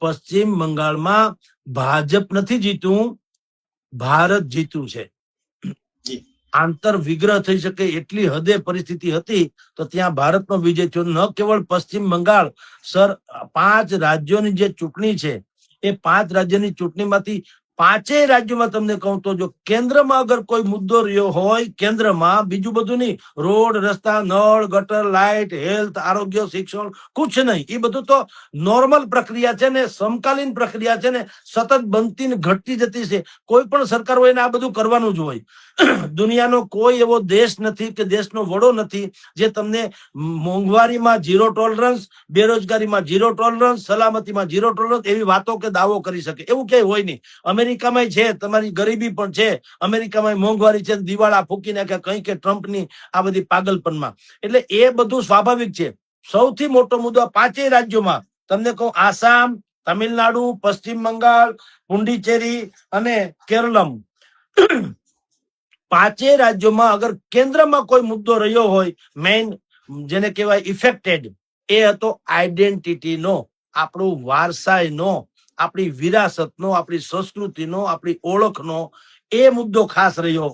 પશ્ચિમ બંગાળમાં ભાજપ નથી જીત્યું, ભારત જીત્યું છે. આંતર વિગ્રહ થઈ શકે એટલી હદે પરિસ્થિતિ હતી, તો ત્યાં ભારતનો વિજય થયો. ન કેવળ પશ્ચિમ બંગાળ સર, 5 રાજ્યોની જે ચૂંટણી છે એ 5 રાજ્યની ચૂંટણીમાંથી 5 રાજ્યોમાં તમને કહું તો જો કેન્દ્રમાં અગર કોઈ મુદ્દો રહ્યો હોય, કેન્દ્રમાં બીજું બધું નહીં, રોડ રસ્તા, નળ ગટર, લાઇટ, હેલ્થ, આરોગ્ય, શિક્ષણ, કુછ નહીં, એ બધું તો નોર્મલ પ્રક્રિયા છે ને, સમકાલીન પ્રક્રિયા છે ને, સતત બનતી ને ઘટતી જતી છે. કોઈ પણ સરકાર હોય ને આ બધું કરવાનું જ હોય. દુનિયાનો કોઈ એવો દેશ નથી કે દેશનો વડો નથી જે તમને મોંઘવારીમાં 0 ટોલરન્સ, બેરોજગારીમાં 0 ટોલરન્સ, સલામતીમાં 0 ટોલરન્સ એવી વાતો કે દાવો કરી શકે. એવું ક્યાંય હોય નહીં. અમેરિકામાં છે, તમારી ગરીબી પણ છે, અમેરિકામાં મોંઘવારી છે, દિવાળા ફૂકી નાખ્યા કંઈ કે ટ્રમ્પની આ બધી પાગલપનમાં. એટલે એ બધું સ્વાભાવિક છે. સૌથી મોટો મુદ્દો 5 રાજ્યોમાં તમને કહું, આસામ, તમિલનાડુ, પશ્ચિમ બંગાળ, પુડુચેરી અને કેરળમ, 5 રાજ્યોમાં અગર કેન્દ્રમાં કોઈ મુદ્દો રહ્યો હોય, મેઇન જેને કહેવાય ઇફેક્ટેડ, એ હતો આઈડેન્ટિટીનો, આપણું વારસાઈનો, આપણી વિરાસતનો, આપણી સંસ્કૃતિનો, આપણી ઓળખનો એ મુદ્દો ખાસ રહ્યો.